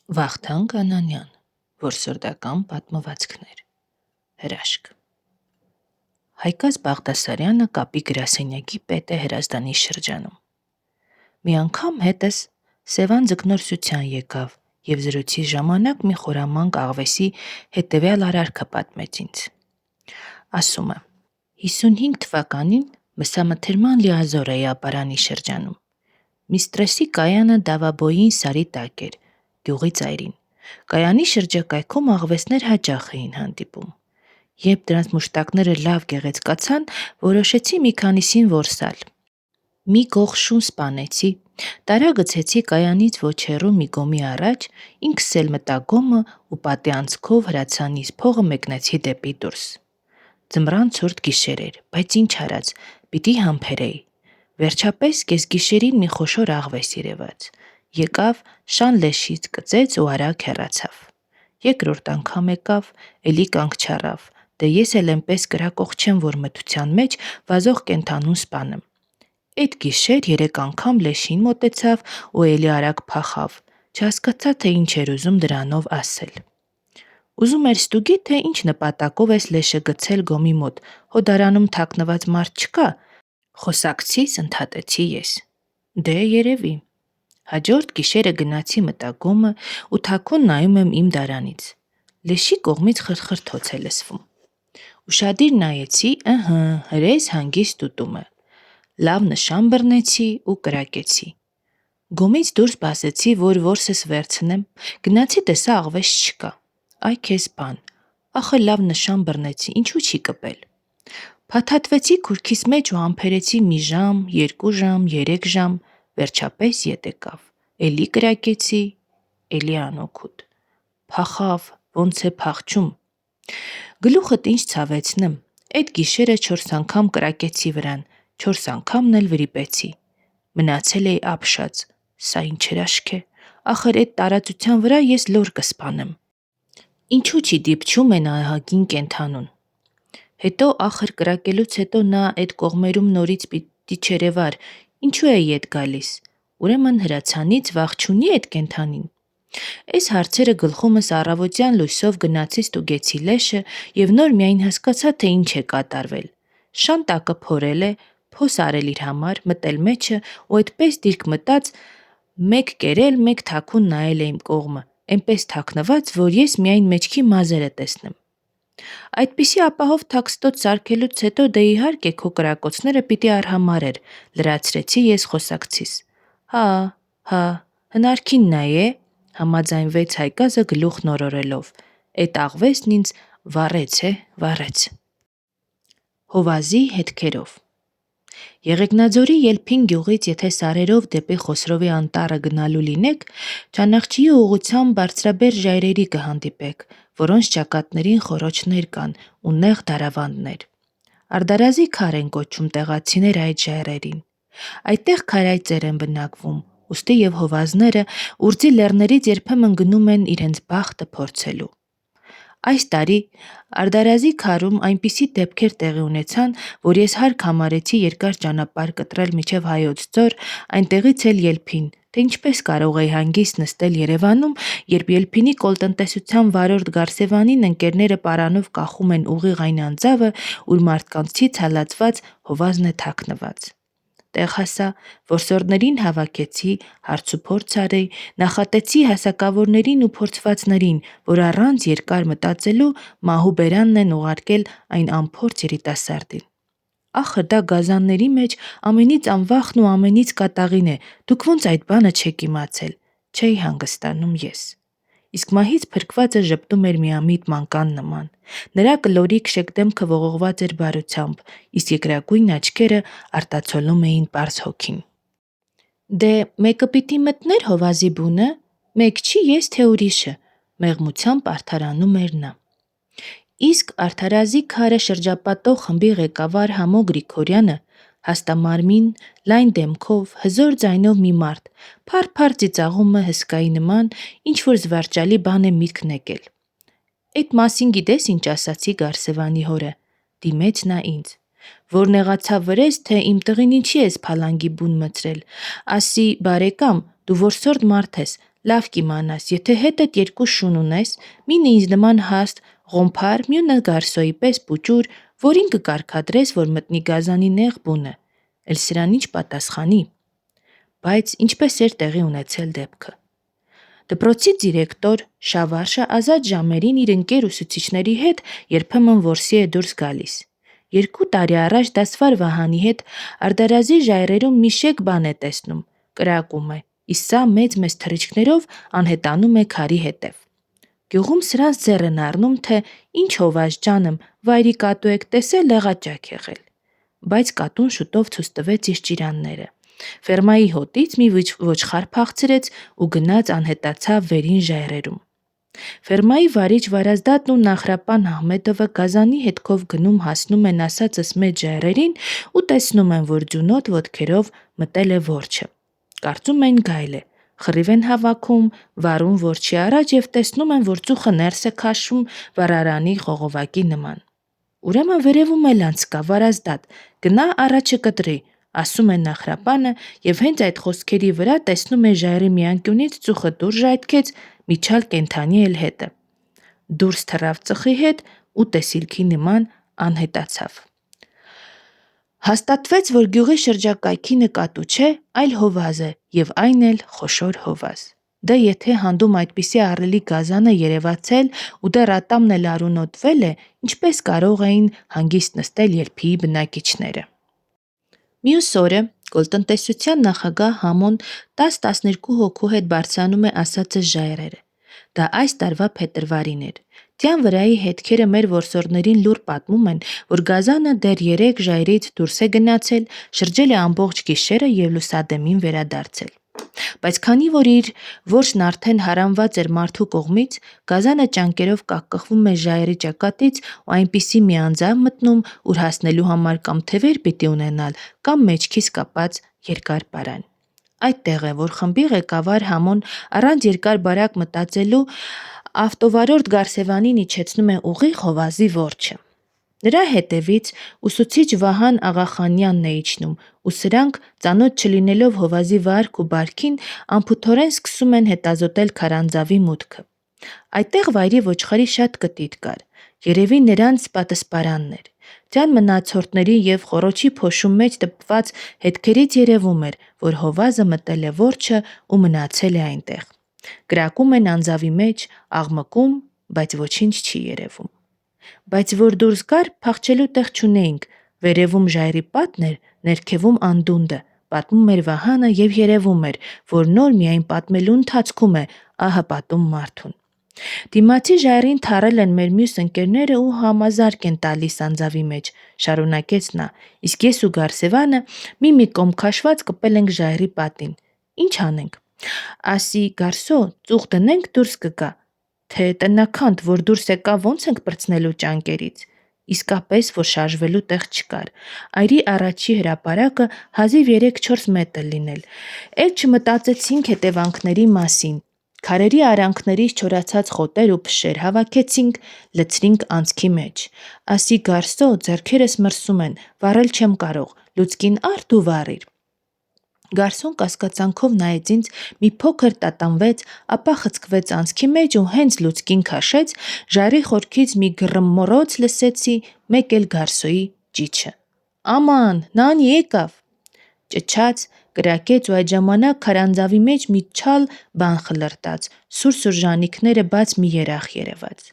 Վախթան Կանանյան, որսորդական պատմվածքներ, հրաշք։ Հայկազ Բաղդասարյանը կապի գրասենյակի պետ է Հրազդանի շրջանում։ Մի անգամ հետս Սևան ձկնորսության եկավ և զրույցի ժամանակ մի խորամանկ աղվեսի հետևյալ արարքը պատմեց ինձ։ Ասում է. 55 թվականին մսամթերման լիազոր էի ապարանի շրջանում։ Միստրեսի կայանը դավաբոյին սարի տակ էր, գյուղի ծայրին։ Կայանի շրջակայքում աղվեսներ հաճախ էին հանդիպում։ Երբ դրանց մուշտակները լավ գեղեցկացան, որոշեցի մի քանիսին որսալ։ Մի գող շուն սպանեցի, տարա գցեցի կայանից ոչ հեռու մի գոմի առաջ, ինքս էլ մտա գոմը ու պատի անցքով հրացանից փողը մեկնեցի դեպի դուրս։ Ձմռան ցուրտ գիշեր էր, բայց ինչ արած, պիտի համբերեի։ Վերջապես կեսգիշերին մի խոշոր աղվես երևաց։ Եկավ, շան լեշից կծեց ու արագ հեռացավ։ Երկրորդ անգամ եկավ, էլի կանգ չառավ, դե ես էլ էնպես կրակող չեմ, որ մթության մեջ վազող կենդանուն սպանեմ։ Էդ գիշեր 3 անգամ լեշին մոտեցավ ու էլի արագ փախավ, չհասկացա, թե ինչ էր ուզում դրանով ասել։ Ուզում էր ստուգի, թե ինչ նպատակով ես լեշը գցել գոմի մոտ, հո դարանում թաքնված մարդ չկա։ Խոսակցիս ընդհատեցի ես։ Դե երևի։ Հաջորդ գիշերը գնացի մտա գոմը ու թաքուն նայում եմ իմ դարանից։ Լեշի կողմից խրխրթոց է լսվում։ Ուշադիր նայեցի, հրես հանգիստ ուտում է։ Լավ նշան բռնեցի ու կրակեցի։ Գոմից դուրս բասեցի, որ որսս վերցնեմ, գնացի տեսա աղվես չկա։ Այ քեզ բան, ախը լավ նշան բռնեցի, ինչու չի կպել։ Փաթաթվեցի քուրքիս մեջ ու համբերեցի մի ժամ, 2 ժամ, 3 ժամ, վերջապես ետ եկավ։ Էլի կրակեցի, էլի անօգուտ։ Փախավ, ոնց է փախչում։ Գլուխդ ինչ ցավեցնեմ, այդ գիշերը 4 անգամ կրակեցի վրան, 4 անգամն էլ վրիպեցի։ Մնացել էի ապշած, սա ինչ հրաշք է, ախր այդ տարածության վրա ես լոր կսպանեմ։ Ինչու չի դիպչում են ահագին կենդանուն։ Հետո ախր կրակելուց հետո նա այդ կողմերում նորից պիտի չերևար, ինչու է ետ գալիս։ Ուրեմն հրացանից վախ չունի այդ կենդանին։ Այս հարցերը գլխումս առավոտյան լույսով գնացի ստուգեցի լեշը և նոր միայն հասկացա, թե ինչ է կատարվել։ Շան տակը փորել է, փոս արել իր համար, մտել մեջը ու այդպես դիրք մտած, մեկ կերել, մեկ թաքուն նայել է իմ կողմը, էնպես թաքնված, որ ես միայն մեջքի մազերը տեսնեմ։ Այդպիսի ապահով թաքստոց սարքելուց հետո դե իհարկե քո կրակոցները պիտի արհամարեր, լրացրեցի ես խոսակցիս։ Հա, հնարքին նայ է, համաձայնվեց Հայկազը գլուխ նորորելով, էդ աղվեսն ինձ վառեց։ Հովազի հետքերով։ Եղեգնաձորի ելփին գյուղից եթե սարերով դեպի Խոսրովի անտառը գնալու լինեք, Չանախճիի ուղղությամբ բարձրաբեր ժայռերի կհանդիպեք, որոնց ճակատներին խոռոչներ կան ու նեղ դարավանդներ։ Արդարազի քար են կոչում տեղացիները այդ ժայռերին։ Այդտեղ քարայծեր են բնակվում, ուստի և հովազները ուրձի լեռներից երբեմն գնում են իրենց բախտը փորձելու։ Այս տարի Արդարազի քարում այնպիսի դեպքեր տեղի ունեցան, որ ես հարկ համարեցի երկար ճանապարհ կտրել մինչև Հայոց ձոր, այնտեղից էլ ելփին, թե ինչպես կարող էի հանգիստ նստել Երևանում, երբ ելփինի կոլտնտեսության վարորդ Գարսևանին ընկերները պարանով կախում են ուղիղ այն անձավը, ուր մարդկանցից հալածված հովազն է թաքնված։ Տեղ հասա, որսորդներին հավաքեցի, հարցուփորձ արի, նախատեցի հասակավորներին ու փորձվածներին, որ առանց երկար մտածելու մահու բերանն են ուղարկել այն անփորձ երիտասարդին։ Ախր դա գազանների մեջ ամենից անվախն ու ամենից կատաղին է, դուք ոնց այդ բանը չեք իմացել, չէի հանգստանում ես։ Իսկ մահից փրկվածը ժպտում էր միամիտ մանկան նման։ Նրա կլորիկ շեկ դեմքը ողողված էր բարությամբ, իսկ երկրագույն աչքերը արտացոլում էին պարզ հոգին։ Դե մեկը պիտի մտներ հովազի բունը, մեկ չի ես թե ուրիշը, մեղմությամբ արդարանում էր նա։ Իսկ Արդարազի քարը շրջապատող խմբի ղեկավար Համո Գրիգորյանը, հաստամարմին, լայն դեմքով, հզոր ձայնով մի մարդ, փառ ծիծաղում է հսկայի նման, ինչ-որ զվարճալի բան է միտքն եկել։ Էդ մասին գիտես ինչ ասացի Գարսևանի հորը, դիմեց նա ինձ, որ նեղացավ վրես, թե իմ տղին ինչի ես փալանգի բուն մցրել, ասի բարեկամ, դու որսորդ մարդ ես, Լավ կիմանաս, եթե հետդ երկու շուն ունես, մինը ինձ նման հաստ, ղոմփար, մյունը գարսոյի պես պուճուր, որին կկարգադրես, որ մտնի գազանի նեղ բունը, էլ սրան ինչ պատասխանի։ Բայց ինչպես էր տեղի ունեցել դեպքը։ Դպրոցի դիրեկտոր Շավարշը ազատ ժամերին իր ընկեր ուսուցիչների հետ երբեմն որսի է դուրս գալիս։ 2 տարի առաջ դասվար Վահանի հետ արդարազի ժայռերում մի շեկ բան է տեսնում, կրակում է, իսկ սա մեծ թռիչքներով անհետանում է քարի հետև։ Գյուղում սրանց ձեռ են առնում, թե ինչ հովազ ջանım, վայրի կատու եք տեսել, լեղաճակ եղել։ Բայց կատուն շուտով ցույց տվեց իր ճիրանները։ Ֆերմայի հոտից մի ոչխար փախցրեց ու գնաց անհետացավ վերին ժայռերում։ Ֆերմայի վարիչ Վարազդատն ու Նախրապան Ահմեդովը գազանի հետքով գնում հասնում են ասածս մեծ ժայռերին ու տեսնում են, որ ձյունոտ ոտքերով մտել է որջը։ Կարծում են գայլ է, խռիվ են հավաքում, վարում որջի առաջ եւ տեսնում են, որ ծուխը ներս է քաշում վառարանի խողովակի նման։ Ուրեմն վերևում էլ անց կա Վարազդատ, գնա առաջը կտրի, ասում է Նախրապանը եւ հենց այդ խոսքերի վրա տեսնում է ժայռի մի անկյունից ծուխը դուրս ժայթքեց, միջալ կենթանի էլ հետը։ Դուրս թռավ ծխի հետ ու տեսիլքի նման անհետացավ։ Հաստատվեց, որ գյուղի շրջակայքի նկատու չէ, այլ հովազ է եւ այն էլ խոշոր հովազ։ Դե եթե հանդում այդպիսի ահռելի գազան է երևացել ու դեռ ատամն էլ արունոտվել է, ինչպես կարող էին հանգիստ նստել ելփիի բնակիչները։ Մյուս օրը գոլտնտեսության նախագահ Համոն 10-12 հոգու հետ բարձրանում է ասածս ժայռերը։ Դա այս տարվա փետրվարին էր։ Տյան վրայի հետքերը մեր որսորդներին լուր պատմում են, որ գազանը դեռ 3 ժայռից դուրս է գնացել, շրջել է ամբողջ գիշերը եւ լուսադեմին վերադարձել։ Բայց քանի որ իր որսն արդեն հարամված էր մարդու կողմից, գազանը ճանկերով կակկխվում է ժայռի ճակատից ու այնպիսի մի անձավ մտնում, ուր հասնելու համար կամ թևեր պիտի ունենալ, կամ մեջքից կապած երկար պարան։ Այդտեղ է, որ խմբի ղեկավար Համոն առանց երկար բարակ մտածելու ավտովարորդ Գարսևանին իջեցնում է ուղիղ հովազի որջը։ Նրա հետևից ուսուցիչ Վահան Աղախանյանն է իջնում, ու սրանք, ծանոթ չլինելով հովազի վարք ու բարքին, անփութորեն սկսում են հետազոտել քարանձավի մուտքը։ Այդտեղ վայրի ոչխարի շատ կտիտ կար, երևի նրանց պատասպարանն էր։ Դրան մնացորդների եւ խոռոչի փոշու մեջ տպված հետքերից երևում էր, որ հովազը մտել է որջը ու մնացել է այնտեղ։ Կրակում են անձավի մեջ, աղմկում, բայց ոչինչ չի երևում։ Բայց որ դուրս գար, փախչելու տեղ չունեինք, վերևում ժայռի պատն էր, ներքևում անդունդը, պատմում էր Վահանը եւ երևում էր, որ նոր միայն պատմելու ընթացքում է, ահա պատում մարդուն։ Դիմացի ժայռին թարել են մեր մյուս ընկերները ու համազարկ են տալիս անձավի մեջ, շարունակեց նա, իսկ ես ու Գարսևանը մի կողմ քաշված կպել ենք ժայռի պատին։ Ինչ անենք։ Ասի Գարսո, ծուխ դնենք դուրս կգա, թե տնաքանդ, որ դուրս եկա ոնց ենք պրծնելու ճանկերից։ Իսկապես, որ շարժվելու տեղ չկար։ Այրի առաջի հրապարակը հազիվ 3-4 մետր լինել։ Էլ չմտածեցինք հետևանքների մասին։ Քարերի արանքներից չորացած խոտեր ու փշեր հավաքեցինք, լցրինք անցքի մեջ։ Ասի Գարսո, ձեռքերս մրսում են, վառել չեմ կարող, լուցկին առ դու վառիր։ Գարսոն կասկածանքով նայեց ինձ, մի փոքր տատանվեց, ապա խցկվեց անցքի մեջ ու հենց լուցկին քաշեց, ժայռի խորքից մի գրմմռոց լսեցի, մեկ էլ Գարսոյի ճիչը։ Աման, նան եկավ։ Ճչաց, կրակեց ու այդ ժամանակ քարանձավի մեջ մի չալ բան խլրտաց, սուր ժանիքները բաց մի երախ երևաց։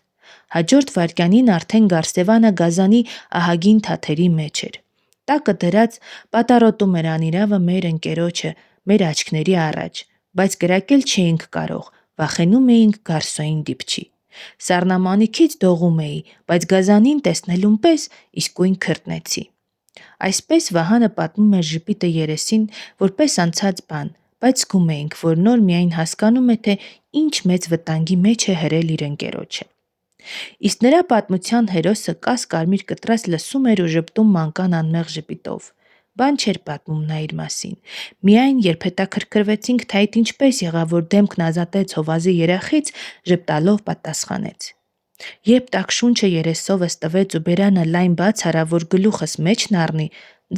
Հաջորդ վայրկյանին արդեն Գարսևանը գազանի ահագին թաթերի մեջ էր։ Տակը դրած պատառոտում էր անիրավը մեր ընկերոջը, մեր աչքների առաջ, բայց կրակել չէինք կարող, վախենում էինք Գարսոյին դիպչի։ Սառնամանիքից դողում էի, բայց գազանին տեսնելուն պես իսկույն քրտնեցի։ Այսպես Վահանը պատմում էր ժպիտը երեսին, որպես անցած բան, բայց զգում էինք, որ նոր միայն հասկանում է, թե ինչ մեծ վտանգի մեջ է հրել իր ընկերոջը։ Իսկ նրա պատմության հերոսը կարմիր կտրած լսում էր ու ժպտում մանկան անմեղ ժպիտով։ Բան չէր պատմում նա իր մասին։ Միայն երբ հետաքրքրվեցինք, թե այդ ինչպես եղավ, որ դեմքն ազատեց հովազի երախից, ժպտալով պատասխանեց. Երբ տաք շունչը երեսովս տվեց ու բերանը լայն բաց արավ, որ գլուխս մեջն առնի,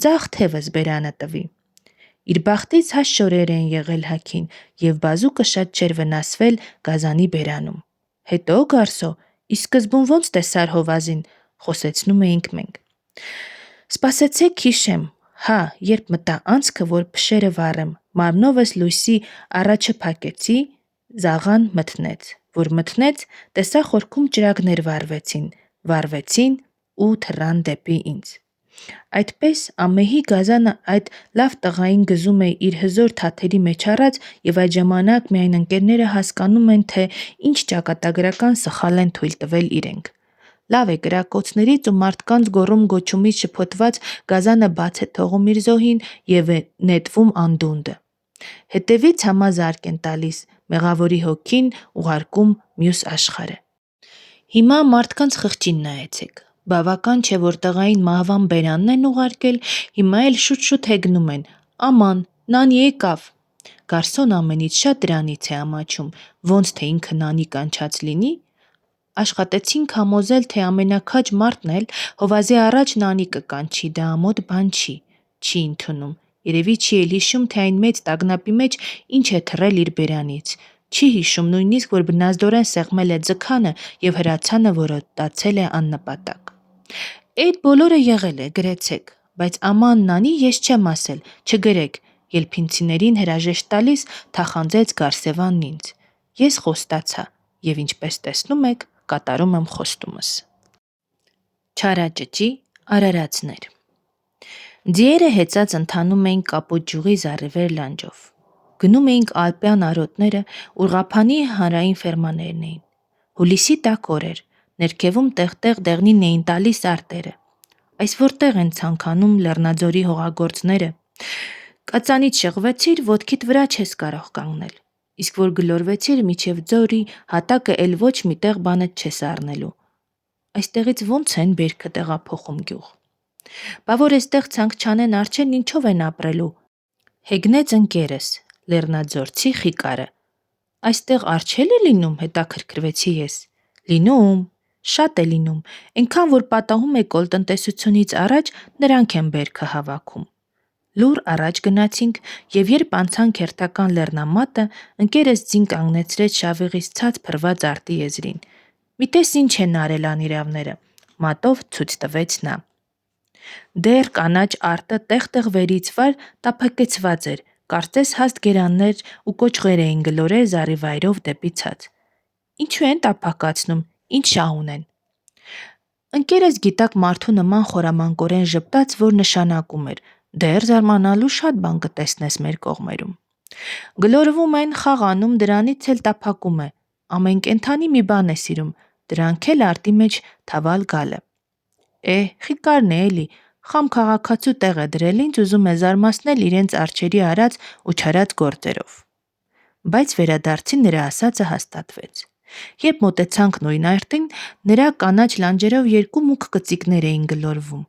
ձախ թևս բերանը տվի։ Իր բախտից հաս շորեր են եղել հագին եւ բազուկը շատ չէր վնասվել գազանի բերանում։ Հետո Գարսո, իսկ սկզբում ոնց տեսար հովազին, խոսեցնում էինք մենք։ Սպասեցեք հիշեմ, հա, երբ մտա անցքը, որ փշերը վառեմ, մարմնովս լույսի առաջը փակեցի, զաղան մթնեց, որ մթնեց, տեսա խորքում ճրագներ վառվեցին ու թռան դեպի ինձ։ Այդպես ամեհի գազանը այդ լավ տղային գզում է իր հզոր թաթերի մեջ առած եւ այդ ժամանակ միայն ընկերները հասկանում են, թե ինչ ճակատագրական սխալ են թույլ տվել իրենք։ Լավ է կրակոցներից ու մարդկանց գոռում գոչումից շփոթված գազանը բաց է թողում իր զոհին եւ է նետվում անդունդը։ Հետևից համազարկ են տալիս, մեղավորի հոգին ուղարկում մյուս աշխարհը։ Հիմա մարդկանց խղճին նայեցեք։ Բավական չէ, որ տղային մահվան բերանն են ուղարկել, հիմա էլ շուտ-շուտ հեգնում են. Աման, Նանի եկավ։ Գարսոն ամենից շատ դրանից է ամաչում, ոնց թե ինքը Նանի կանչած լինի։ Աշխատեցինք համոզել, թե ամենաքաջ մարդն էլ հովազի առաջ Նանի կկանչի, դա ամոթ բան չի։ Չի ընդունում։ Երևի չի էլ հիշում, թե այն մեծ տագնապի մեջ ինչ է թռել իր բերանից։ Չի հիշում նույնիսկ, որ բնազդորեն սեղմել է ձգանը եւ հրացանը որոտացել է աննպատակ։ Այդ բոլորը եղել է, գրեցեք, բայց աման Նանի ես չեմ ասել, չգրեք, ելփինցիներին հրաժեշտ տալիս թախանձեց Գարսևանն ինձ։ Ես խոստացա եւ ինչպես տեսնում եք, կատարում եմ խոստումս։ Չարաճճի արարածներ։ Ձիերը հեծած ընթանում էին կապույտ ջուղի զառիվեր լանջով։ Գնում էինք ալպյան արոտները, Ուռղափանի հանրային ֆերմաներն էին։ Հուլիսի տաք օր էր, ներքևում տեղ-տեղ դեղնին էին տալիս արտերը։ Այս որտեղ են ցանկանում Լեռնաձորի հողագործները։ Կածանից շեղվեցիր, ոտքիդ վրա չես կարող կանգնել։ Իսկ որ գլորվեցիր միջև ձորի հատակը էլ ոչ մի տեղ բանդ չես առնելու։ Այստեղից ոնց են բերքը տեղափոխում գյուղ։ Բա որ էստեղ ցանկ չանեն արջեն ինչով են ապրելու։ Հեգնեց ընկերս, Լեռնաձորցի Խիկարը։ Այստեղ արջել է լինում, հետաքրքրվեցի ես։ Լինում, շատ է լինում, այնքան որ պատահում է կոլտնտեսությունից առաջ նրանք են բերքը հավաքում։ Լուր առաջ գնացինք եւ երբ անցանք հերթական լեռնամատը, ընկերս ձին կանգնեցրեց շավիղից ցած փռված արտի եզրին։ Միտես ինչ են արել անիրավները, մատով ցույց տվեց նա։ Դեռ կանաչ արտը տեղ-տեղ վերից վար տափակեցված էր, կարծես հաստ գերաններ ու կոճղեր էին գլորել զառիվայրով դեպի ցած։ Ինչու են տափակացնում, ինչ շահ ունեն։ Ընկերս գիտակ մարդու նման խորամանկորեն ժպտաց, որ նշանակում էր. դեռ զարմանալու շատ բան կտեսնես մեր կողմերում։ Գլորվում են, խաղանում, դրանից էլ տափակում է։ Ամեն կենդանի մի բան է սիրում, դրանք էլ արտի մեջ թավալ գալը։ Խիկարն է էլի, խամ քաղաքացու տեղ է դրել ինձ, ուզում է զարմացնել իրենց արջերի արած ու չարած գործերով։ Բայց վերադարձի նրա ասածը հաստատվեց։ Երբ մոտեցանք նույն արտին, նրա կանաչ լանջերով երկու մուգ կծիկներ էին գլորվում։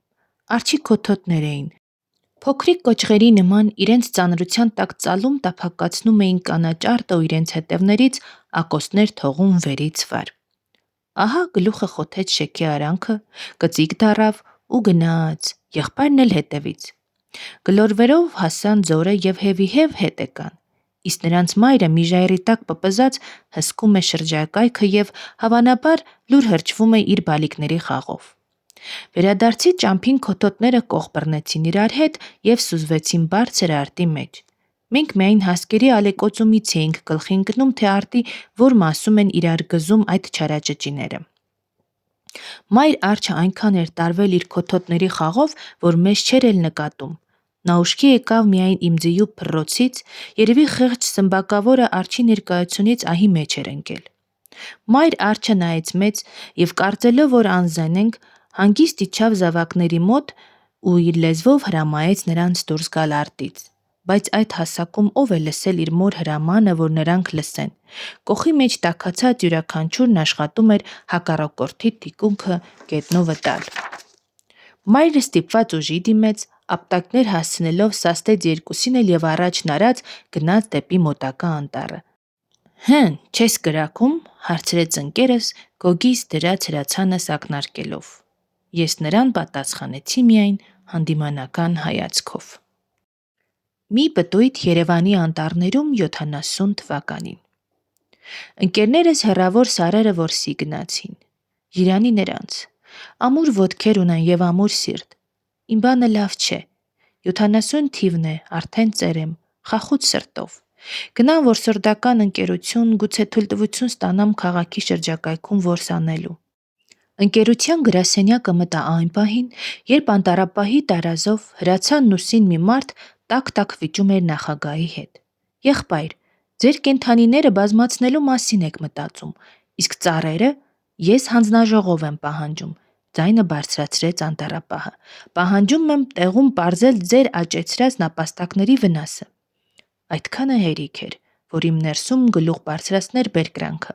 Արջի քոթոտներ էին։ Փոքրիկ կոճղերի նման իրենց ծանրության տակ ծալում տափակացնում էին կանաչ արտը ու իրենց հետևներից ակոսներ թողում վերից վար։ Ահա գլուխը խոթեց շեքի արանքը, կծիկ դառավ ու գնաց, եղբայրն էլ հետևից։ Գլորվերով հասան ձորը եւ հեվիհև հետ եկան։ Իսկ նրանց մայրը մի ժայռի տակ պպզած հսկում է շրջակայքը եւ հավանաբար լուր հրճվում է իր բալիկների խաղով։ Վերադարձի ճամփին քոթոտները կող բռնեցին իրար հետ եւ սուզվեցին բարձր արտի մեջ։ Մենք միայն հասկերի ալեկոծումից էինք գլխի ընկնում, թե արտի որ մասում են իրար գզում այդ չարաճճիները։ Մայր արջը այնքան էր տարվել իր քոթոտների խաղով, որ մեզ չէր էլ նկատում։ Նա ուշքի եկավ միայն իմ ձիու փռոցից, երևի խեղճ սմբակավորը արջի ներկայությունից ահի մեջ էր ընկել։ Մայր արջը նայեց մեզ եւ կարծելով, որ անզեն ենք, հանգիստ իջավ զավակների մոտ ու իր լեզվով հրամայեց նրանց դուրս գալ արտից։ Բայց այդ հասակում ով է լսել իր մոր հրամանը, որ նրանք լսեն։ Կոխի մեջ տաքացած յուրաքանչյուրն աշխատում էր հակառակորդի թիկունքը գետնովը տալ։ Մայրը ստիպված ուժի դիմեց, ապտակներ հասցնելով սաստեց երկուսին էլ եւ առաջն արած գնաց դեպի մոտակա անտառը։ Չես կրակում, հարցրեց ընկերս գոգիս դրած հրացանս ակնարկելով։ Ես նրան պատասխանեցի միայն հանդիմանական հայացքով։ Մի պտույտ Երևանի անտառներում 70 թվականին։ Ընկերներս հեռավոր սարերը որսի գնացին։ Երանի նրանց։ Ամուր ոտքեր ունեն եւ ամուր սիրտ։ Իմ բանը լավ չէ։ 70 թիվն է, արդեն ծերեմ, խախուց սրտով։ Գնամ որսորդական ընկերություն, գուցե թույլտվություն ստանամ քաղաքի շրջակայքում որս անելու։ Ընկերության գրասենյակը մտա այն պահին, երբ անտառապահի տարազով հրացան նուսին մի մարդ տակ-տակ վիճում էր նախագահի հետ։ Եղբայր, ձեր կենդանիները բազմացնելու մասին եք մտածում, իսկ ծառերը ես հանձնաժողով եմ պահանջում, ձայնը բարձրացրեց անտառապահը։ Պահանջում եմ տեղում պարզել ձեր աճեցրած նապաստակների վնասը։ Այդքանը հերիք էր, որ իմ ներսում գլուխ բարձրացներ բերկրանքը։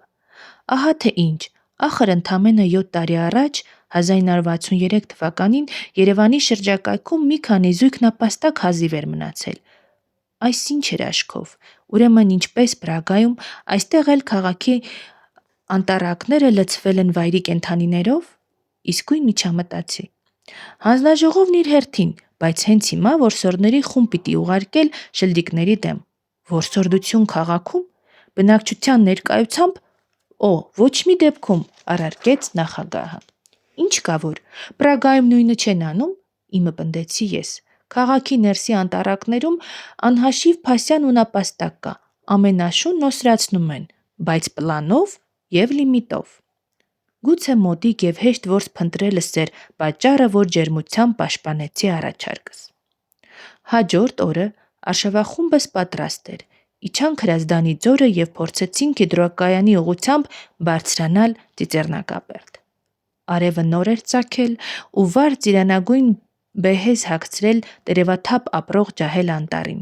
Ահա թե ինչ, ախր ընդամենը 7 տարի առաջ 1963 թվականին Երևանի շրջակայքում մի քանի զույգ նապաստակ հազիվ էր մնացել։ Այս ինչ էր աչքով, ուրեմն ինչպես Պրագայում, այստեղ էլ քաղաքի անտառակները լցվել են վայրի կենդանիներով։ Իսկույն միջամտացի։ Հանձնաժողովն իր հերթին, բայց հենց հիմա որսորդների խումբ պիտի ուղարկել շլդիկների դեմ։ Որսորդություն քաղաքում, բնակչության ներկայությամբ, ոչ մի դեպքում, առարկեց նախագահը։ Ինչ կա որ, Պրագայում նույնը չեն անում, իմը պնդեցի ես։ Քաղաքի ներսի անտառակներում անհաշիվ փասյան ու նապաստակ կա, ամեն աշուն նոսրացնում են, բայց պլանով եւ լիմիտով։ Գուցե մոտիկ եւ հեշտ որս փնտրելս էր պատճառը, որ ջերմությամբ պաշտպանեցի առաջարկս։ Հաջորդ օրը արշավախումբս պատրաստ էր։ Իջանք Հրազդանի ձորը եւ փորձեցինք հիդրոկայանի ուղությամբ բարձրանալ Ծիծեռնակապերտ։ Արևը նոր էր ծագել ու վառ ծիրանագույն բեհեզ հագցրել տերևաթափ ապրող ջահել անտառին։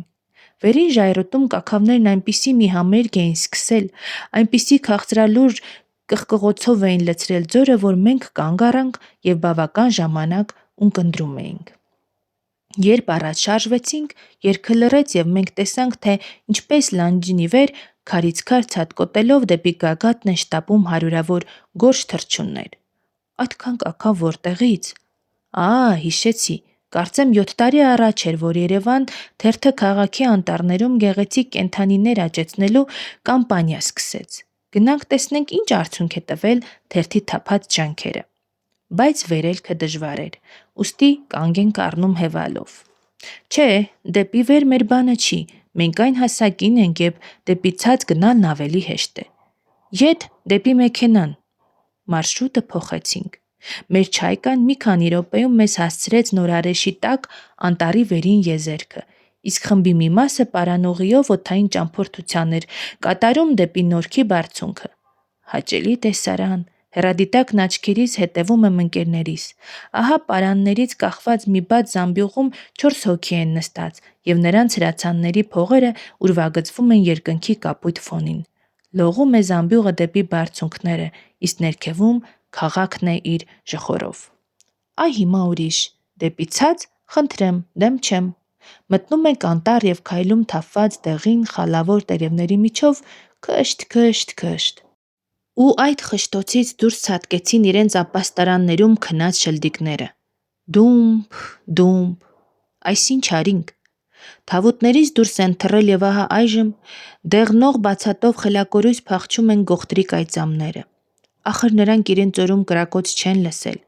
Վերին ժայռոտում կաքավներն այնպիսի մի համերգ էին սկսել, այնպիսի քաղցրալուր կղկղոցով էին լցրել ձորը, որ մենք կանգ առանք եւ բավական ժամանակ ունկնդրում էինք։ Երբ առաջ շարժվեցինք, երգը լռեց եւ մենք տեսանք, թե ինչպես լանջին ի վեր քարից քար ցատկոտելով դեպի գագաթն են շտապում հարյուրավոր գորշ թռչուններ։ Այդքան կաքավ որտեղից։ Հիշեցի, կարծեմ 7 տարի առաջ էր, որ Երևան թերթը քաղաքի անտառներում գեղեցիկ կենդանիներ աճեցնելու կամպանիա սկսեց։ Գնանք տեսնենք ինչ արդյունք է տվել թերթի թափած ջանքերը։ Բայց վերելքը դժվար էր, ուստի կանգ ենք առնում հևալով։ Չէ, դեպի վեր մեր բանը չի, մենք այն հասակին ենք եւ դեպի ցած գնալն ավելի հեշտ է։ Ետ դեպի մեքենան։ Մարշրուտը փոխեցինք։ Մեր չայկան մի քանի րոպեում մեզ հասցրեց նորարեշի տակ անտառի վերին եզերքը, իսկ խմբի մի մասը պարանուղիով օդային ճամփորդության էր կատարում դեպի Նորքի բարձունքը։ Հաճելի տեսարան, հեռադիտակն աչքերիս հետևում եմ ընկերներիս։ Ահա պարաններից կախված մի բաց զամբյուղում 4 հոգի են նստած եւ նրանց հրացանների փողերը ուրվագծվում են երկնքի կապույտ ֆոնին։ Լողում է զամբյուղը դեպի բարձունքները, իսկ ներքևում քաղաքն է իր ժխորով։ Այ հիմա ուրիշ, դեպի ցած, խնդրեմ, դեմ չեմ։ Մտնում ենք անտառ եւ քայլում թափված դեղին խալավոր տերևների միջով քշտ։ Ու այդ խշտոցից դուրս ցատկեցին իրենց ապաստարաններում քնած շլդիկները։ Դումփ, այսինչ արինք։ Թավուտներից դուրս են թռել եւ ահա այժմ դեղնող բացատով խելակորույս փախչում են գողտրիկ այծամները։ Ախր նրանք իրենց օրում կրակոց չեն լսել։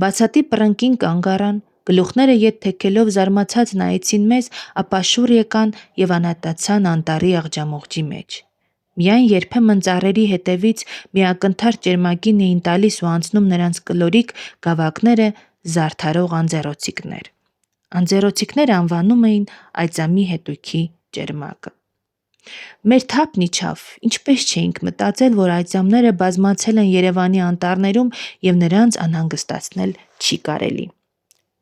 Բացատի պռնկին կանգ առան, գլուխները ետ թեքելով զարմացած նայեցին մեզ, ապա շուռ եկան եւ անհատացան անտառի աղջամուղջի մեջ։ Միայն երբեմն ծառերի հետևից մի ակնթարթ ճերմակին էին տալիս ու անցնում նրանց կլորիկ գավակները զարդարող անձեռոցիկներ։ Անձեռոցիկները անվանում էին այծամի հետույքի ճերմակը։ Մեր թափն իջավ, ինչպես չէինք մտածել, որ այծամները բազմացել են Երևանի անտառներում եւ նրանց անհանգստացնել չի կարելի։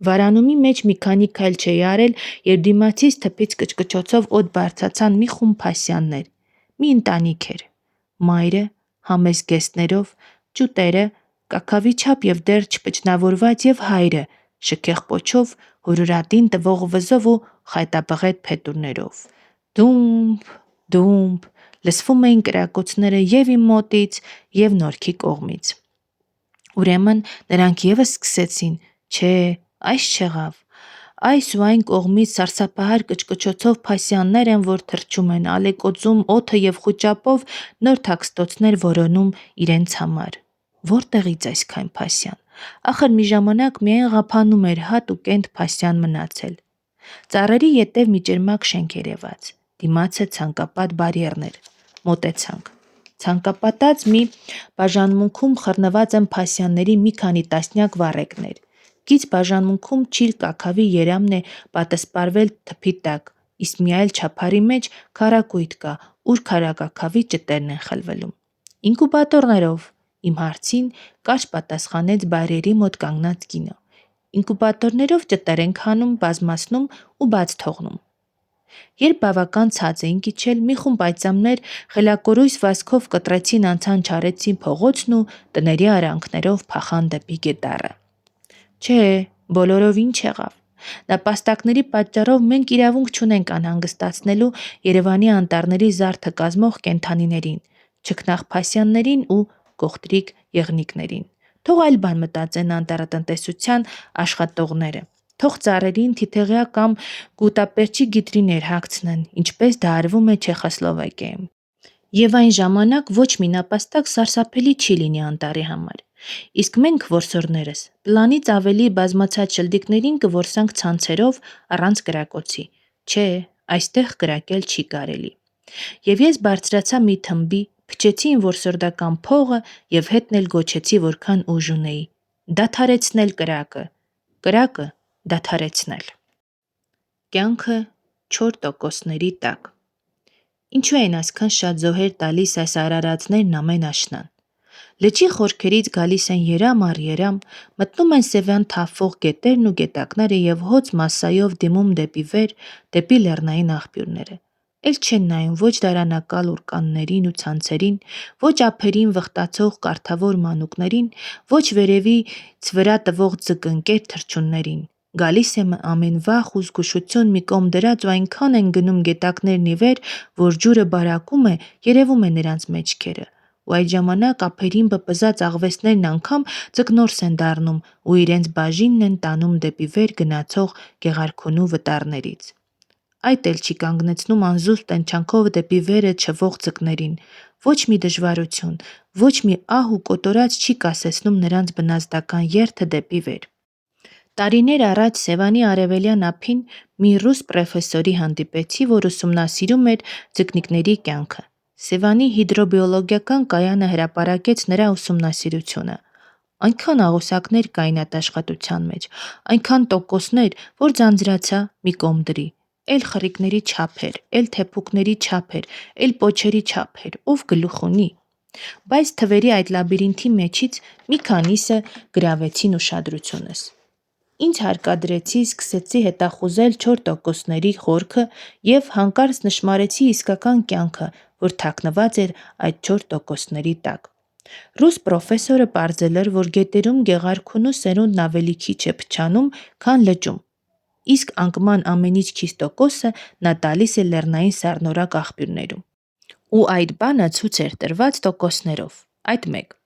Վարանումի մեջ մի քանի քայլ չէի արել, երբ դիմացից թփից կչկչոցով օդ բարձացան մի խումբ փասյաններ։ Մի ընտանիք էր։ Մայրը, համեստ գեստներով, ճուտերը, կաքավի չափ եւ դեռ չպճնավորված եւ հայրը, շքեղ պոչով, հորորատին տվող վզով ու խայտաբղետ փետուրներով։ Դումփ, լսվում էին կրակոցները եւ իմ մոտից, եւ Նորքի կողմից։ Ուրեմն նրանք եւս սկսեցին, այս չեղավ։ Այս ու այն կողմից սարսափահար կչկչոցով փասյաններ են, որ թռչում են, ալեկոծում օդը եւ խուճապով նոր թաքստոցներ որոնում իրենց համար։ Որտեղից այսքան փասյան։ Ախր մի ժամանակ միայն Ղափանում էր հատ ու կենտ փասյան մնացել։ Ծառերի ետև մի ճերմակ շենք երևաց։ Դիմացը ցանկապատ բարիերներ։ Մոտեցանք։ Ցանկապատած մի բաժանմունքում խռնված են փասյանների մի քանի տասնյակ վառեկներ։ Գից բաժանմունքում չիլ կաքավի երամն է պատսպարվել թփի տակ, իսկ մի այլ չափարի մեջ քարակույտ կա, ուր քարակաքավի ճտերն են խլվելում։ Ինկուբատորներով, իմ հարցին կարճ պատասխանեց բարերի մոտ կանգնած կինը։ Ինկուբատորներով ճտեր են քանում, բազմացնում ու բաց թողնում։ Երբ բավական ցած էին իջել, մի խումբ այծամներ խելակորույս վազքով կտրեցին անցան չարեցին փողոցն ու տների արանքներով փախան դեպի գետառը։ Չէ, բոլորով ինչ եղավ։ Նապաստակների պատճառով մենք իրավունք չունենք անհանգստացնելու Երևանի անտառների զարդը կազմող կենդանիներին, չքնաղ-փասյաններին ու գողտրիկ եղնիկներին։ Թող այլ բան մտածեն անտառատնտեսության աշխատողները։ Թող ծառերին թիթեղյա կամ գուտապերճի գիտրիներ հագցնեն, ինչպես դա արվում է Չեխոսլովակիայում։ Եվ այն ժամանակ ոչ մի նապաստակ սարսափելի չի լինի անտառի համար։ Իսկ մենք, որսորդներս, պլանից ավելի բազմացած շլդիկներին կորսանք ցանցերով առանց կրակոցի։ Չէ, այստեղ կրակել չի կարելի։ Եվ ես բարձրացա մի թմբի, փչեցի իմ որսորդական փողը եւ հետն էլ գոչեցի որքան ուժ ունեի. դադարեցնել կրակը։ Կրակը դադարեցնել։ Կյանքը 4%-ների տակ։ Ինչու են այսքան շատ զոհեր տալիս այս արարածներն ամեն աշնան։ Լճի խորքերից գալիս են երամ առ երամ, մտնում են Սևան թափվող գետերն ու գետակները եւ հոծ մասսայով դիմում դեպի վեր, դեպի լեռնային աղբյուրները։ Էլ չեն նայում ոչ դարանակալ ուրկաններին ու ցանցերին, ոչ ափերին վխտացող կարթավոր մանուկներին, ոչ վերևից վրա տվող ձկընկեր թռչուններին։ Գալիս է ամեն վախ ու զգուշություն մի կողմ դրած ու այնքան են գնում գետակներն ի վեր, որ ջուրը բարակում է, երևում է նրանց մեջքերը։ Ու այդ ժամանակ ափերին բպզած աղվեսներն անգամ ձկնորս են դառնում ու իրենց բաժինն են տանում դեպի վեր գնացող գեղարքունու վտարներից։ Այդ էլ չի կանգնեցնում անզուսպ տենչանքով դեպի վերը չվող ձկներին։ Ոչ մի դժվարություն, ոչ մի ահ ու կոտորած չի կասեցնում նրանց բնազդական երթը դեպի վեր։ Տարիներ առաջ Սևանի արևելյան ափին մի ռուս պրոֆեսորի հանդիպեցի, որ ուսումնասիրում էր ձկնիկների կյանքը։ Սևանի հիդրոբիոլոգիական կայանը հրապարակեց նրա ուսումնասիրությունը։ Այնքան աղյուսակներ կային այդ աշխատության մեջ, այնքան տոկոսներ, որ ձանձրացա մի կողմ դրի։ Էլ խռիկների չափեր, էլ թեփուկների չափեր, էլ պոչերի չափեր, ով գլուխ ունի։ Բայց թվերի այդ լաբիրինթի մեջից մի քանիսը գրավեցին ուշադրությունս։ Ինձ հարկադրեցի, սկսեցի հետախուզել 4%-ների խորքը եւ հանկարծ նշմարեցի իսկական կյանքը, որ թաքնված էր այդ 4%-ների տակ։ Ռուս պրոֆեսորը պարզել էր, որ գետերում գեղարքունու սերունդն ավելի քիչ է փչանում, քան լճում, իսկ անկման ամենից քիչ տոկոսը նա տալիս է լեռնային սառնորակ աղբյուրներում։ Ու այդ բանը ցույց էր տրված տոկոսներով։ Այդ մեկ։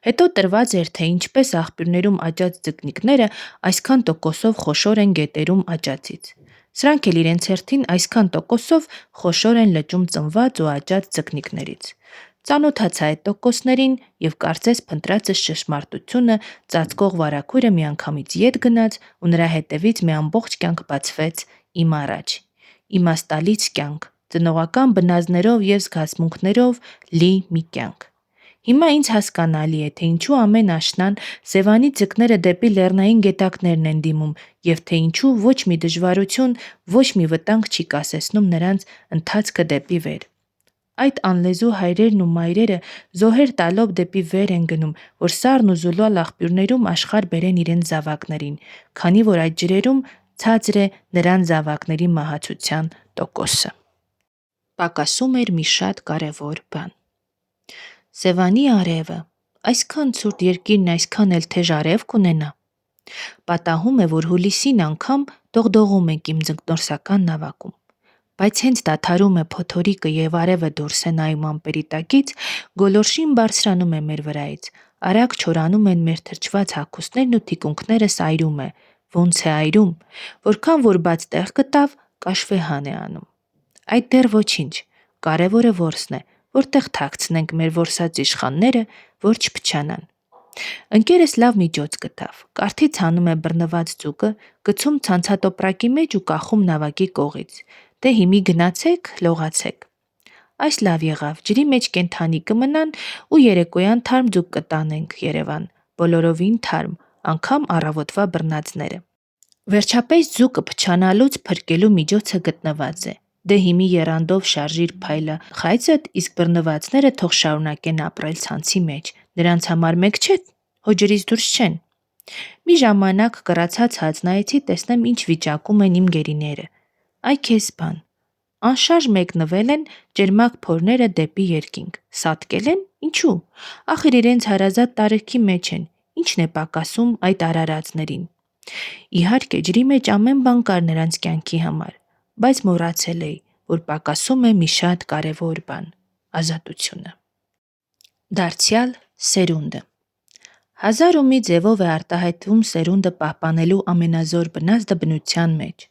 Հետո տրված էր, թե ինչպես աղբյուրներում աճած ձկնիկները այսքան տոկոսով խոշոր են գետերում աճածից։ Սրանք էլ իրենց հերթին այսքան տոկոսով խոշոր են լճում ծնված ու աճած ձկնիկներից։ Ծանոթացա այդ տոկոսներին եւ կարծես փնտրածս ճշմարտությունը ծածկող վարագույրը միանգամից ետ գնաց ու նրա հետևից մի ամբողջ կյանք բացվեց իմ առաջ։ Իմաստալից կյանք, ծնողական բնազդներով եւ զգացմունքներով լի մի կյանք։ Հիմա ինձ հասկանալի է, թե ինչու ամեն աշնան Սևանի ձկները դեպի լեռնային գետակներն են դիմում եւ թե ինչու ոչ մի դժվարություն, ոչ մի վտանգ չի կասեցնում նրանց ընթացքը դեպի վեր։ Այդ անլեզու հայրերն ու մայրերը զոհեր տալով դեպի վեր են գնում, որ սառն ու զուլալ աղբյուրներում աշխարհ բերեն իրենց զավակներին, քանի որ այդ ջրերում ցածր է նրան զավակների մահացության տոկոսը։ Պակասում էր մի շատ կարևոր բան։ Սևանի արևը, այսքան ցուրտ երկիրն այսքան էլ թեժ արև կունենա։ Պատահում է, որ հուլիսին անգամ դողդողում ենք իմ ձկնորսական նավակում։ Բայց հենց դադարում է փոթորիկը եւ արևը դուրս է նայում ամպերի տակից, գոլորշին բարձրանում է մեր վրայից, արագ չորանում են մեր թրջված հագուստներն ու թիկունքները սայրում է, Ոնց է այրում, որքան որ բաց տեղ գտավ, կաշվեհան է անում։ Այդ դեռ ոչինչ, կարևորը որսն է, որտեղ թաքցնենք մեր որսած իշխանները, որ չփչանան։ Ընկերս լավ միջոց գտավ, կարթից հանում է բռնված ձուկը, գցում ցանցատոպրակի մեջ ու կախում նավակի կողից։ Դե հիմի գնացեք, լողացեք։ Այս լավ եղավ, ջրի մեջ կենթանի կմնան ու երեկոյան թարմ ձուկ կտանենք Երևան, բոլորովին թարմ, անգամ առավոտվա բռնածները։ Վերջապես ձուկը փչանալուց փրկելու միջոցը գտնված է։ Դե հիմի եռանդով շարժիր փայլը խայծդ, իսկ բռնվածները թող շարունակեն ապրել ցանցի մեջ, նրանց համար մեկ չէ, հո ջրից դուրս չեն։ Մի ժամանակ կռացած հաձնայեցի տեսնեմ ինչ վիճակում են իմ գերիները։ Այ քեզ բան։ Անշարժ մեկնվել են ջերմակ փորները դեպի երկինք, սատկել են, ինչու, ախր իրենց հարազատ տարիքի մեջ են, ինչն է պակասում այդ արարածներին։ Իհարկե ջրի մեջ ամեն բան կար նրանց կյանքի համար, բայց մոռացել էի, որ պակասում է մի շատ կարևոր բան՝ ազատությունը։ Դարձյալ սերունդը։ Հազար ու մի ձևով է արտահայտվում սերունդը պահպանելու ամենազոր բնազդը բնության մեջ։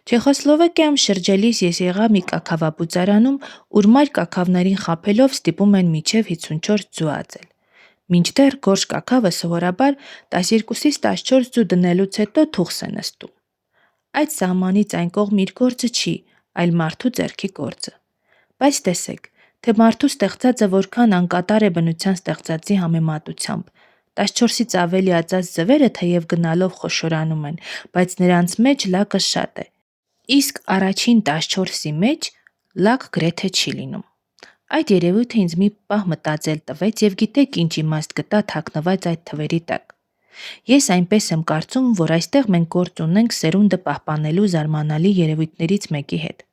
Չեխոսլովակիայում շրջելիս ես եղա մի կաքավապուծարանում, ուր մայր կաքավներին խաբելով ստիպում են մինչև 54 ձու ածել։ Մինչդեռ գորշ կաքավը սովորաբար 12-ից 14 ձու դնելուց հետո թուղս է նստում։ Այդ սահմանից այն կողմ իր գործը չի, այլ մարդու ձեռքի գործը։ Բայց տեսեք, թե մարդու ստեղծածը որքան անկատար է բնության ստեղծածի համեմատությամբ։ 14-ից ավելի ածած ձվերը թեև գնալով խոշորանում են, բայց նրանց մեջ լակը շատ է։ Իսկ առաջին 14-ի մեջ լակ գրեթե չի լինում։ Այդ երևույթը ինձ մի պահ մտածել տվեց եւ գիտեք ինչ իմաստ գտա թաքնված այդ թվերի տակ։ Ես այնպես եմ կարծում, որ այստեղ մենք գործ ունենք սերունդը պահպանելու զարմանալի երևույթներից մեկի հետ։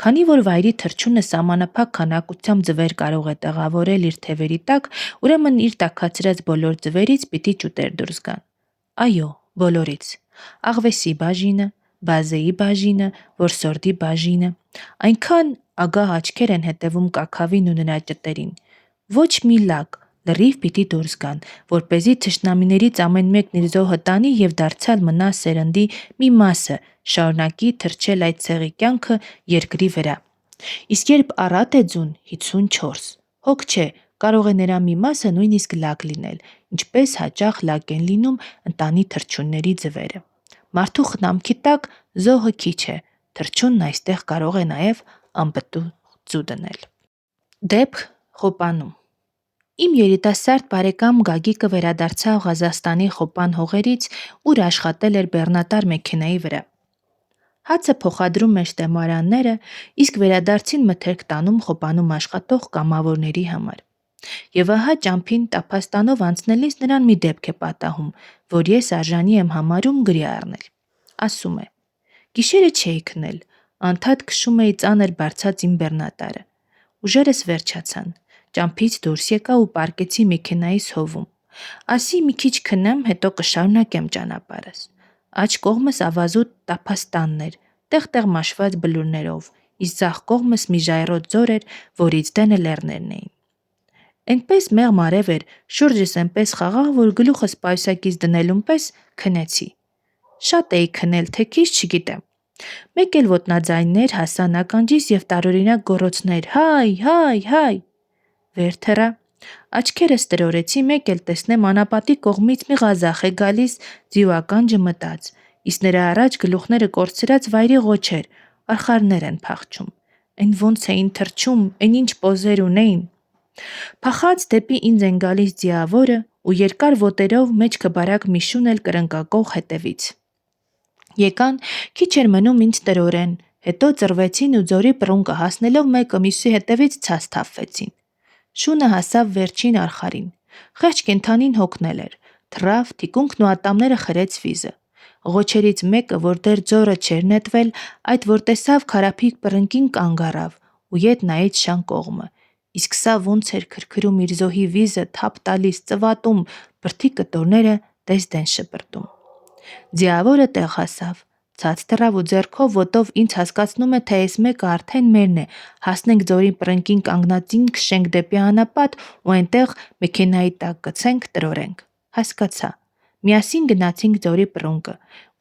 Քանի որ վայրի թռչունը սահմանափակ քանակությամբ ձվեր կարող է տեղավորել իր թևերի տակ, ուրեմն իր տաքացրած բոլոր ձվերից պիտի ճուտեր դուրս գան։ Այո, բոլորից։ Աղվեսի բաժինը, բազեի բաժինը, որսորդի բաժինը։ Այնքան ագահ աչքեր են հետևում կաքավին ու նրա ճտերին։ Ոչ մի լակ, լրիվ պիտի դուրս գան, որպեսզի թշնամիներից ամեն մեկն իր զոհը տանի եւ դարձյալ մնա սերնդի մի մասը, շարունակի թռչել այդ ցեղի կյանքը երկրի վրա։ Իսկ երբ առատ է ձուն 54, հոգ չէ, կարող է նրա մի մասը նույնիսկ լակ լինել, ինչպես հաճախ լակ են լինում ընտանի թռչունների ձվերը։ Մարդու խնամքի տակ զոհը քիչ է, թռչունն այստեղ կարող է նաև անպտուղ ձու դնել։ Դեպք Խոպանում։ Իմ երիտասարդ բարեկամ Գագիկը վերադարձավ Ղազախստանի Խոպան հողերից, ուր աշխատել էր բեռնատար մեքենայի վրա։ Հացը փոխադրում էր շտեմարանները, իսկ վերադարձին մթերք տանում Խոպանում աշխատող կամավորների համար։ Եվ ահա ճամփին Տափաստանով անցնելիս նրան մի դեպք է պատահում, որ ես արժանի եմ համարում գրի առնել։ Ասում է. Գիշերը չէի քնել, անդադ քշում էի ծանր բարձած իմ բեռնատարը։ Ուժերս վերջացան։ Ճամփից դուրս եկա ու պառկեցի մեքենայիս հովում։ Ասի մի քիչ քնեմ, հետո կշարունակեմ ճանապարհս։ Աջ կողմս ավազուտ Տափաստանն էր, տեղ-տեղ մաշված բլուրներով, իսկ ձախ կողմս մի ժայռոտ ձոր էր, որից դենը լեռներն էին։ Էնպես մեղմ արև էր, շուրջս էնպես խաղա, որ գլուխս պայուսակից դնելուն պես քնեցի։ Շատ էի քնել, թե քիչ չգիտեմ։ Մեկ էլ ոտնաձայններ հասան ականջիս եւ տարօրինակ գոռոցներ՝ հայ, հայ, հայ։ Վեր թռա։ Աչքերս տրորեցի, մեկ էլ տեսնեմ անապատի կողմից մի ղազախ է գալիս, ձիու ականջը մտած, իսկ նրա առաջ գլուխները կորցրած վայրի ղոչեր, արխարներ են փախչում։ Էն ոնց էին թռչում, էն ինչ պոզեր ունեին։ Փախած դեպի ինձ են գալիս ձիավորը ու երկար ոտերով մեջքը բարակ մի շուն էլ կրնկակող հետևից։ Եկան, քիչ էր մնում ինձ տրորեն, հետո ծռվեցին ու ձորի պռունկը հասնելով մեկը մյուսի հետևից ցած թափվեցին։ Շունը հասավ վերջին արխարին։ Խեղճ կենդանին հոգնել էր, թռավ, թիկունքն ու ատամները խրեց վիզը։ Ղոչերից մեկը, որ դեռ ձորը չէր նետվել, այդ որ տեսավ քարափիկ պռնկին կանգ առավ ու ետ նայեց շան կողմը։ Իսկ սա ոնց էր քրքրում իր զոհի վիզը, թափ տալիս, ծվատում, բրդի կտորները դես-դեն շպրտում։ Ձիավորը տեղ հասավ, ցած թռավ ու ձեռքով ոտով ինձ հասկացնում է, թե այս մեկը արդեն մերն է, հասնենք ձորի պռնկին կանգնածին քշենք դեպի անապատ ու այնտեղ մեքենայի տակ գցենք, տրորենք։ Հասկացա։ Միասին գնացինք ձորի պռունկը։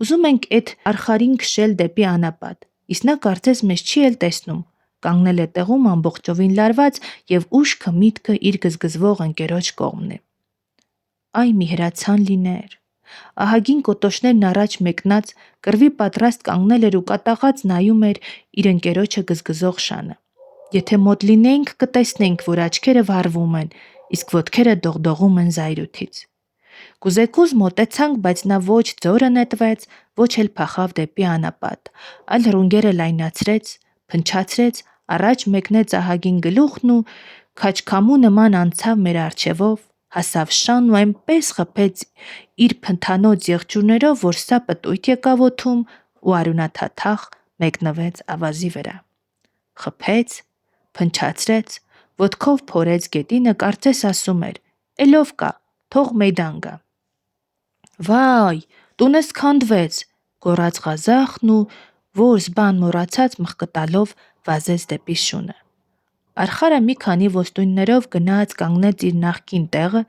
Ուզում ենք այդ արխարին քշել դեպի անապատ, իսկ նա կարծես մեզ չի էլ տեսնում։ Կանգնել է տեղում ամբողջովին լարված եւ ուշքը միտքը իր գզգզվող ընկերոջ կողմն է։ Այ մի հրացան լիներ։ Ահագին կոտոշներն առաջ մեկնած կռվի պատրաստ կանգնել էր ու կատաղած նայում էր իր ընկերոջը գզգզող շանը։ Եթե մոտ լինեինք, կտեսնեինք, որ աչքերը վառվում են, իսկ ոտքերը դողդողում են զայրույթից։ Կուզեկուզ մոտեցանք, բայց նա ոչ ձորը նետվեց, ոչ էլ փախավ դեպի անապատ, այլ ռունգերը լայնացրեց, փնչացրեց, առաջ մեկնեց ահագին գլուխն ու քաչքամու նման անցավ մեր առջևով, հասավ շան ու այնպես խփեց իր փնթանոց եղջյուրներով, որ սա պտույտ եկավ օդում ու արյունաթաթախ մեկնվեց ավազի վրա։ Խփեց, փնչացրեց, ոտքով փորեց գետինը, կարծես ասում էր. «Էլով կա, թող մեյդան գա»։ «Վայ, տունս քանդվեց», գոռաց Ղազախն ու որս բան մոռացած մխկտալով վազեց դեպի շունը։ Արխարը մի քանի ոստույններով գնաց կանգնեց իր նախկին տեղը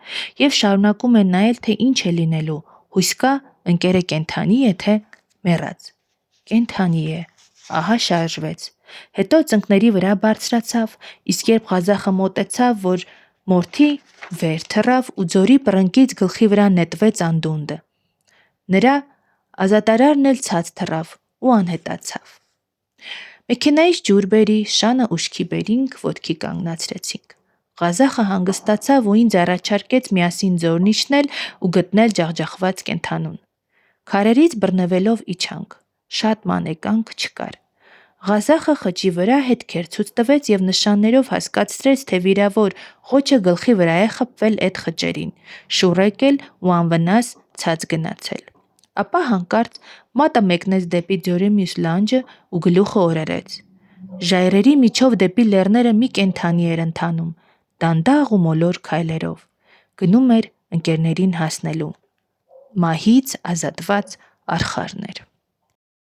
եւ շարունակում է նայել, թե ինչ է լինելու, հույս կա ընկերը կենդանի է, թե մեռած։ Կենդանի է, ահա շարժվեց։ Հետո ծնկների վրա բարձրացավ, իսկ երբ Ղազախը մոտեցավ, որ մորթի վեր թռավ ու ձորի պռնկից գլխի վրա նետվեց անդունդը։ Նրա ազատարարն էլ ցած թռավ ու անհետացավ։ Մեքենայից ջուր բերի, շանը ուշքի բերինք, ոտքի կանգնացրեցինք։ Ղազախը հանգստացավ ու ինձ առաջարկեց միասին ձորն իջնել ու գտնել ջախջախված կենդանուն։ Քարերից բռնվելով իջանք։ Շատ մանեկանք չկար։ Ղազախը խճի վրա հետքեր ցույց տվեց եւ նշաններով հասկացրեց, թե վիրավոր ղոչը գլխի վրա է խփվել այդ խճերին, շուռ եկել ու անվնաս ցած գնացել։ Ապա հանկարծ մատը մեկնեց դեպի ձորի մյուս լանջը ու գլուխը օրորեց։ Ժայռերի միջով դեպի լեռները մի կենդանի էր ընթանում, դանդաղ ու մոլոր քայլերով։ Գնում էր ընկերներին հասնելու։ Մահից ազատված արխարն էր։